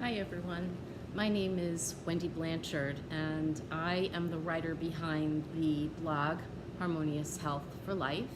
Hi everyone. My name is Wendy Blanchard and I am the writer behind the blog Harmonious Health for Life.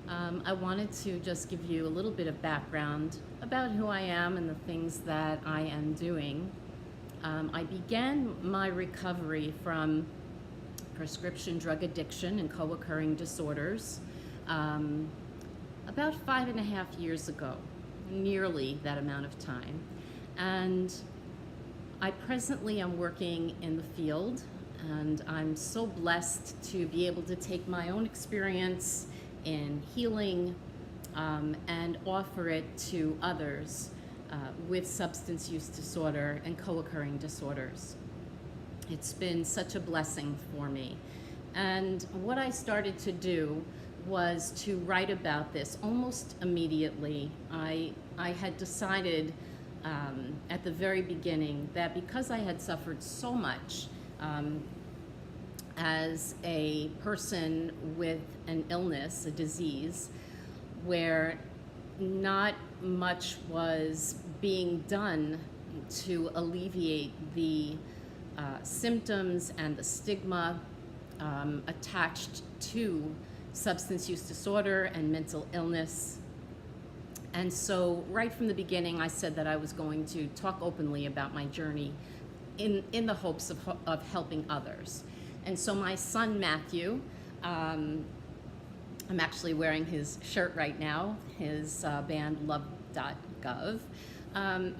I wanted to just give you a little bit of background about who I am and the things that I am doing. I began my recovery from prescription drug addiction and co-occurring disorders about 5.5 years ago, nearly that amount of time. And I presently am working in the field, and I'm so blessed to be able to take my own experience in healing and offer it to others with substance use disorder and co-occurring disorders. It's been such a blessing for me. And what I started to do was to write about this almost immediately. I had decided at the very beginning that because I had suffered so much as a person with an illness, a disease, where not much was being done to alleviate the symptoms and the stigma attached to substance use disorder and mental illness. And so right from the beginning, I said that I was going to talk openly about my journey in the hopes of helping others. And so my son, Matthew, I'm actually wearing his shirt right now, his band Love.gov.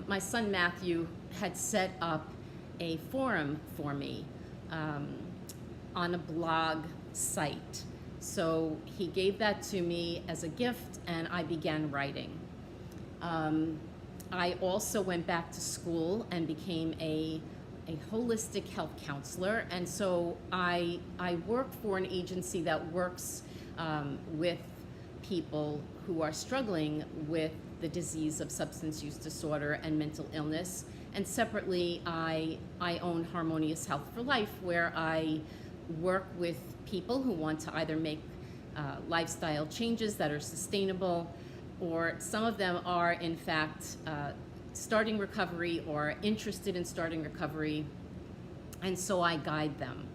My son, Matthew, had set up a forum for me on a blog site. So he gave that to me as a gift, and I began writing. I also went back to school and became a holistic health counselor, and so I work for an agency that works with people who are struggling with the disease of substance use disorder and mental illness. And separately, I own Harmonious Health for Life, where I work with people who want to either make lifestyle changes that are sustainable, or some of them are in fact starting recovery or interested in starting recovery, and so I guide them.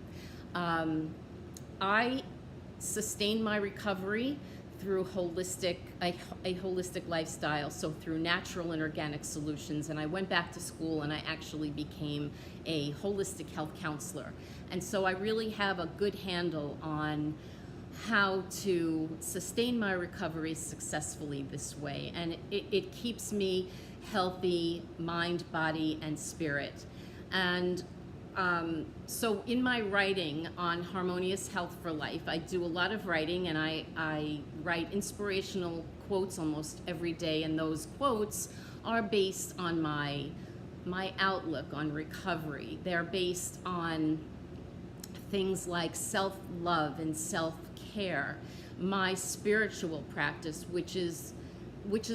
I sustain my recovery through a holistic lifestyle, so through natural and organic solutions. And I went back to school and I actually became a holistic health counselor. And so I really have a good handle on how to sustain my recovery successfully this way. And it keeps me healthy, mind, body, and spirit. And so in my writing on Harmonious Health for Life, I do a lot of writing, and I write inspirational quotes almost every day, and those quotes are based on my outlook on recovery. They're based on things like self-love and self-care, my spiritual practice, which is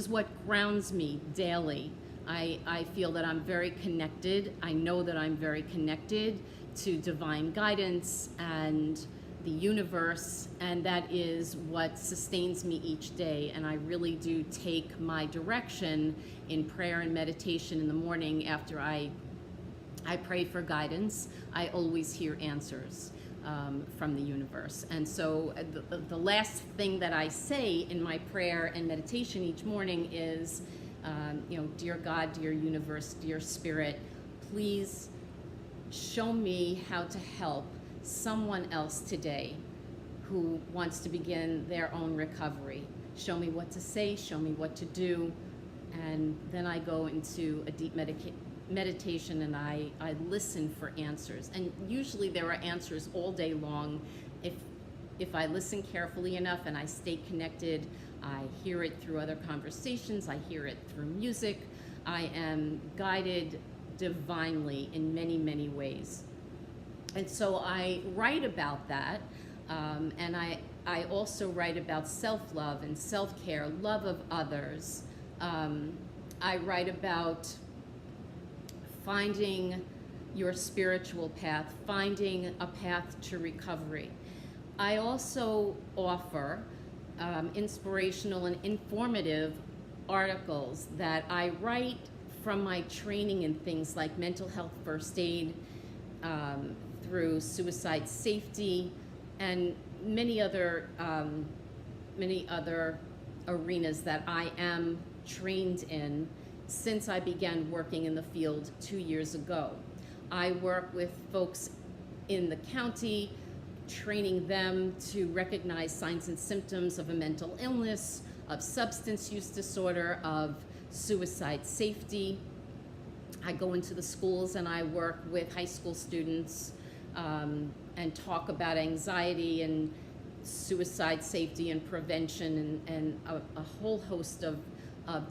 what grounds me daily. I feel that I'm very connected. I know that I'm very connected to divine guidance and the universe, and that is what sustains me each day. And I really do take my direction in prayer and meditation in the morning. After I pray for guidance, I always hear answers from the universe. And so the last thing that I say in my prayer and meditation each morning is, dear God, dear universe, dear spirit, please show me how to help someone else today who wants to begin their own recovery. Show me what to say, show me what to do, and then I go into a deep meditation and I listen for answers. And usually there are answers all day long. If I listen carefully enough and I stay connected, I hear it through other conversations, I hear it through music. I am guided divinely in many, many ways. And so I write about that, and I also write about self-love and self-care, love of others. I write about finding your spiritual path, finding a path to recovery. I also offer inspirational and informative articles that I write from my training in things like mental health first aid, through suicide safety, and many other arenas that I am trained in since I began working in the field 2 years ago. I work with folks in the county, training them to recognize signs and symptoms of a mental illness, of substance use disorder, of suicide safety. I go into the schools and I work with high school students and talk about anxiety and suicide safety and prevention and a whole host of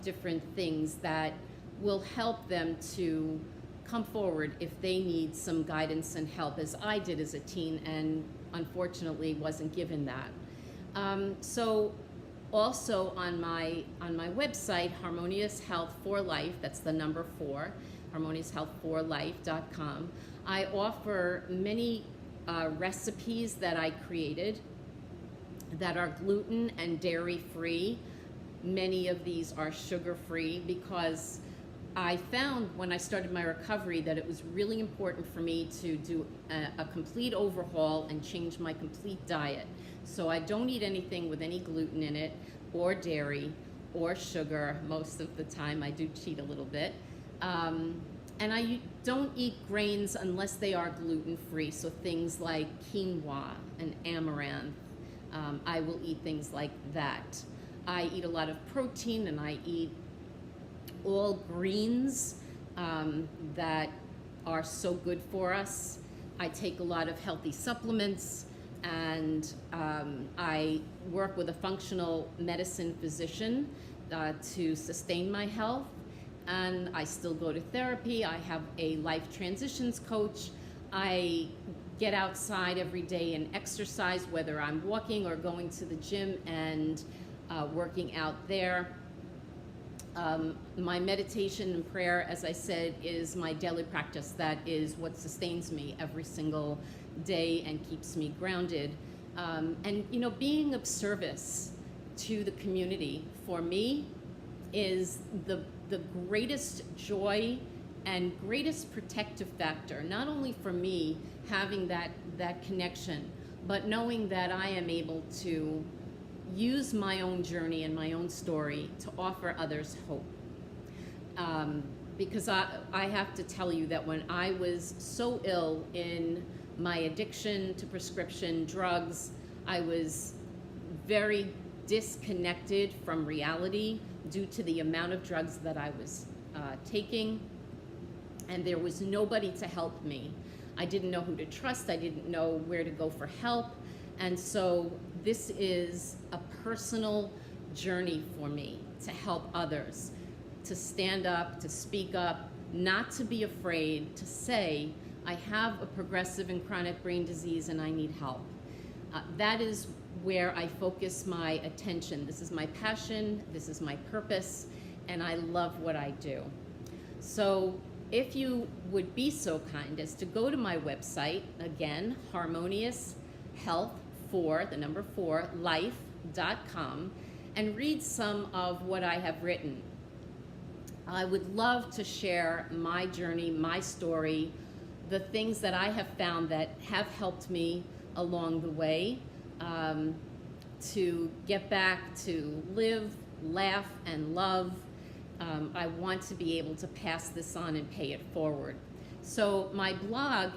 different things that will help them to come forward if they need some guidance and help, as I did as a teen and unfortunately wasn't given that. So also on my website, Harmonious Health for Life, that's the number 4, harmonioushealthforlife.com, I offer many recipes that I created that are gluten and dairy free. Many of these are sugar free because I found when I started my recovery that it was really important for me to do a complete overhaul and change my complete diet. So I don't eat anything with any gluten in it or dairy or sugar. Most of the time I do cheat a little bit. And I don't eat grains unless they are gluten-free, so things like quinoa and amaranth. I will eat things like that. I eat a lot of protein, and I eat all greens that are so good for us. I take a lot of healthy supplements, and I work with a functional medicine physician to sustain my health. And I still go to therapy. I have a life transitions coach. I get outside every day and exercise, whether I'm walking or going to the gym and working out there. My meditation and prayer, as I said, is my daily practice. That is what sustains me every single day and keeps me grounded. And you know, being of service to the community for me is the greatest joy and greatest protective factor, not only for me having that connection, but knowing that I am able to use my own journey and my own story to offer others hope. Because I have to tell you that when I was so ill in my addiction to prescription drugs, I was very disconnected from reality due to the amount of drugs that I was taking, and there was nobody to help me. I didn't know who to trust. I didn't know where to go for help. And so this is a personal journey for me to help others, to stand up, to speak up, not to be afraid to say, I have a progressive and chronic brain disease and I need help. That is where I focus my attention. This is my passion, this is my purpose, and I love what I do. So if you would be so kind as to go to my website, again, harmonioushealth4life.com, and read some of what I have written. I would love to share my journey, my story, the things that I have found that have helped me along the way, to get back to live, laugh, and love. I want to be able to pass this on and pay it forward. So my blog,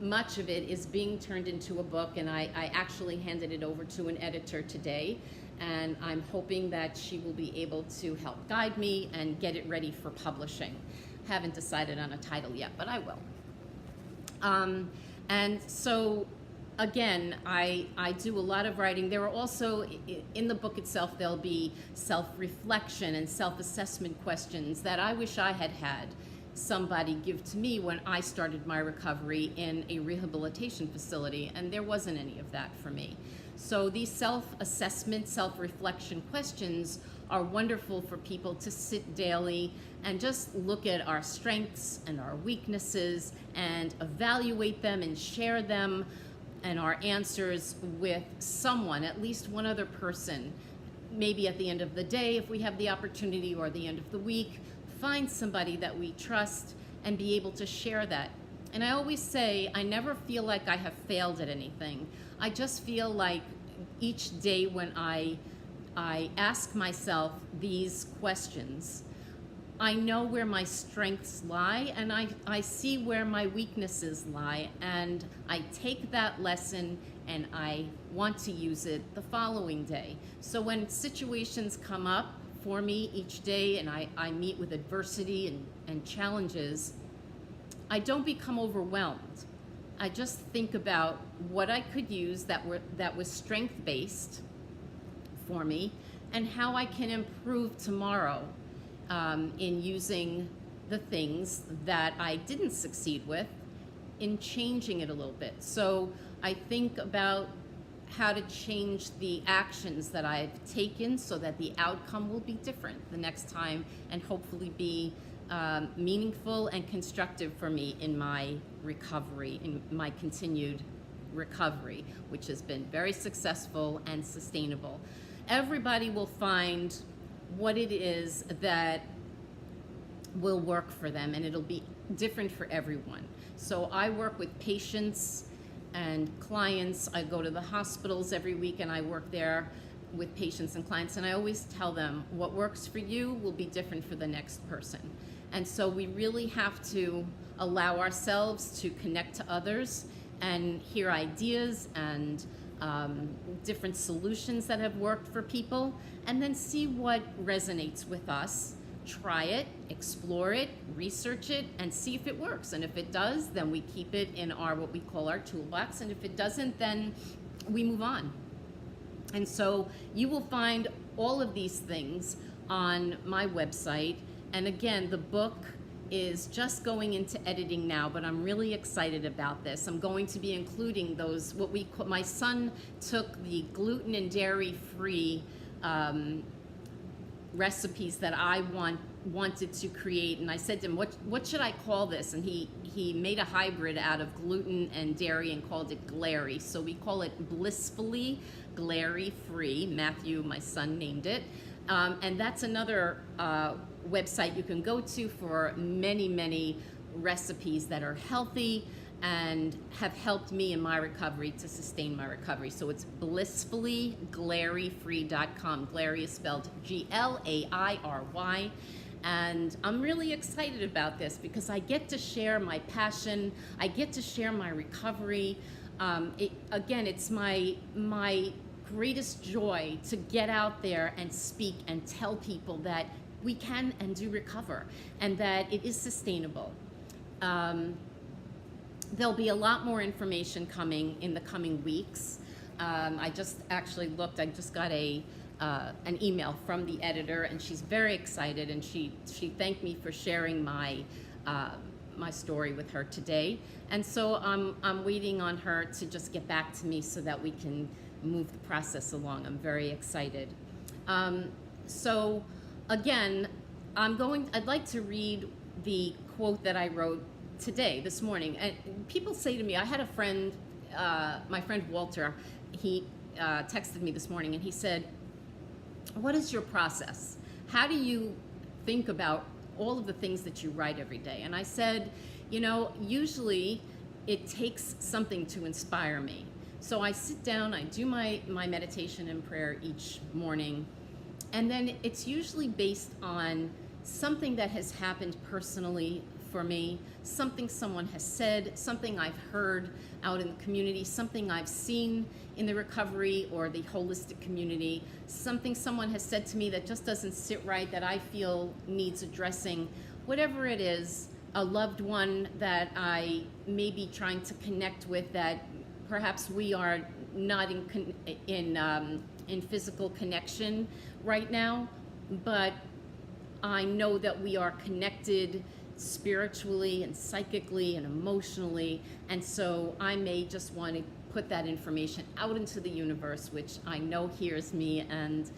much of it is being turned into a book, and I actually handed it over to an editor today, and I'm hoping that she will be able to help guide me and get it ready for publishing. Haven't decided on a title yet, but I will. And so again, I do a lot of writing. There are also, in the book itself, there'll be self-reflection and self-assessment questions that I wish I had had somebody give to me when I started my recovery in a rehabilitation facility, and there wasn't any of that for me. So these self-assessment, self-reflection questions are wonderful for people to sit daily and just look at our strengths and our weaknesses and evaluate them and share them and our answers with someone, at least one other person, maybe at the end of the day if we have the opportunity, or the end of the week, find somebody that we trust and be able to share that. And I always say, I never feel like I have failed at anything. I just feel like each day when I ask myself these questions, I know where my strengths lie, and I see where my weaknesses lie, and I take that lesson and I want to use it the following day. So when situations come up for me each day and I meet with adversity and challenges, I don't become overwhelmed. I just think about what I could use that was strength-based for me, and how I can improve tomorrow in using the things that I didn't succeed with, in changing it a little bit. So I think about how to change the actions that I've taken so that the outcome will be different the next time, and hopefully be meaningful and constructive for me in my recovery, in my continued recovery, which has been very successful and sustainable. Everybody will find what it is that will work for them, and it'll be different for everyone. So I work with patients and clients. I go to the hospitals every week and I work there with patients and clients, and I always tell them what works for you will be different for the next person. And so we really have to allow ourselves to connect to others and hear ideas and different solutions that have worked for people, and then see what resonates with us. Try it, explore it, research it, and see if it works. And if it does, then we keep it in our, what we call our toolbox. And if it doesn't, then we move on. And so you will find all of these things on my website. And again, the book is just going into editing now, but I'm really excited about this. I'm going to be including those, what we call, my son took the gluten and dairy free recipes that I wanted to create, and I said to him, what should I call this? And he made a hybrid out of gluten and dairy and called it Glary. So we call it Blissfully Glary Free. Matthew, my son, named it. And that's another website you can go to for many, many recipes that are healthy and have helped me in my recovery to sustain my recovery. So it's blissfullyglaryfree.com. Glary is spelled Glairy. And I'm really excited about this because I get to share my passion. I get to share my recovery. Again, it's my greatest joy to get out there and speak and tell people that we can and do recover, and that it is sustainable. There'll be a lot more information coming in the coming weeks. I just actually looked, I just got an email from the editor, and she's very excited, and she thanked me for sharing my story with her today. And so I'm waiting on her to just get back to me so that we can move the process along. I'm very excited. So again, I'd like to read the quote that I wrote today, this morning. And people say to me, I had a friend, my friend Walter, he texted me this morning and he said, what is your process? How do you think about all of the things that you write every day? And I said, usually it takes something to inspire me. So I sit down, I do my meditation and prayer each morning, and then it's usually based on something that has happened personally for me, something someone has said, something I've heard out in the community, something I've seen in the recovery or the holistic community, something someone has said to me that just doesn't sit right, that I feel needs addressing. Whatever it is, a loved one that I may be trying to connect with, that perhaps we are not in physical connection right now, but I know that we are connected spiritually and psychically and emotionally, and so I may just want to put that information out into the universe, which I know hears me and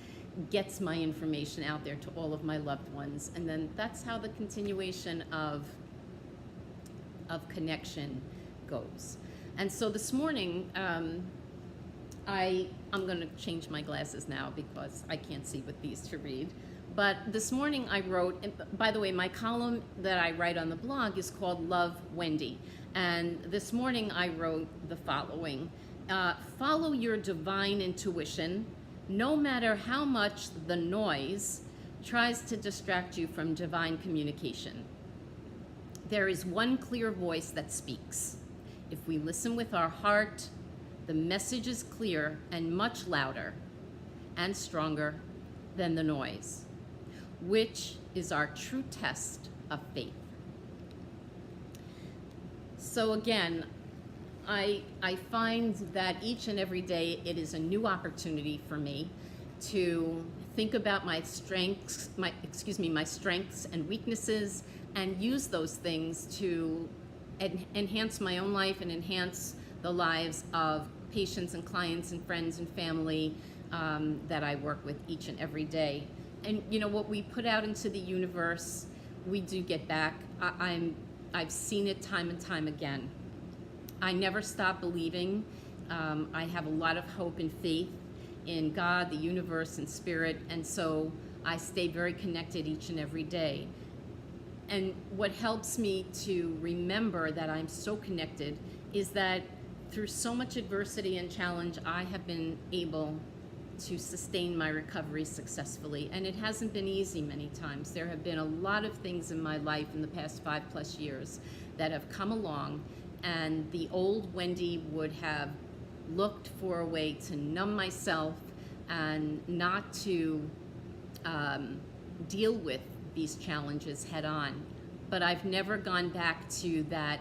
gets my information out there to all of my loved ones. And then that's how the continuation of connection goes. And so this morning, I'm going to change my glasses now because I can't see with these to read. But this morning I wrote, and by the way, my column that I write on the blog is called Love Wendy. And this morning I wrote the following: follow your divine intuition, no matter how much the noise tries to distract you from divine communication. There is one clear voice that speaks. If we listen with our heart, the message is clear and much louder and stronger than the noise, which is our true test of faith. So again, I find that each and every day it is a new opportunity for me to think about my strengths, my strengths and weaknesses, and use those things to enhance my own life and enhance the lives of patients and clients and friends and family that I work with each and every day. And you know, what we put out into the universe, we do get back. I've seen it time and time again. I never stop believing. I have a lot of hope and faith in God, the universe, and spirit, and so I stay very connected each and every day. And what helps me to remember that I'm so connected is that through so much adversity and challenge, I have been able to sustain my recovery successfully. And it hasn't been easy many times. There have been a lot of things in my life in the past 5+ years that have come along, and the old Wendy would have looked for a way to numb myself and not to deal with these challenges head on. But I've never gone back to that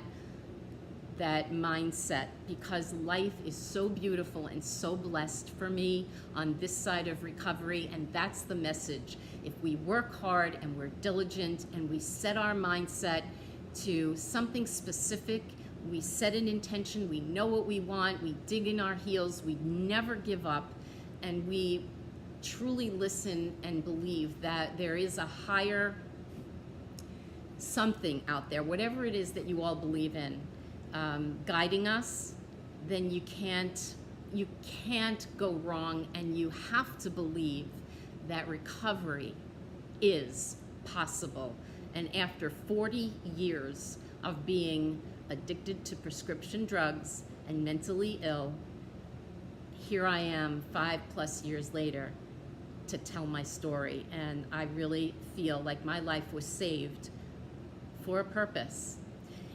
mindset, because life is so beautiful and so blessed for me on this side of recovery, and that's the message. If we work hard and we're diligent and we set our mindset to something specific, we set an intention, we know what we want, we dig in our heels, we never give up, and we truly listen and believe that there is a higher something out there, whatever it is that you all believe in, guiding us, then you can't go wrong, and you have to believe that recovery is possible. And after 40 years of being addicted to prescription drugs and mentally ill, here I am 5+ years later to tell my story, and I really feel like my life was saved for a purpose.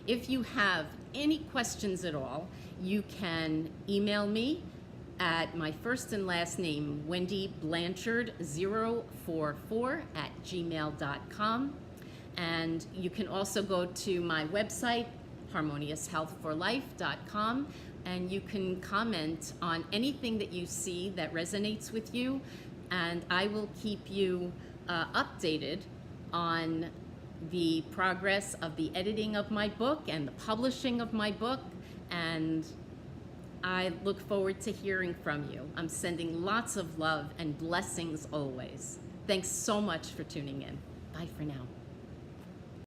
If you have any questions at all, you can email me at my first and last name, Wendy Blanchard 044@gmail.com. And you can also go to my website, harmonioushealthforlife.com, and you can comment on anything that you see that resonates with you, and I will keep you updated on the progress of the editing of my book and the publishing of my book, and I look forward to hearing from you. I'm sending lots of love and blessings always. Thanks so much for tuning in. Bye for now.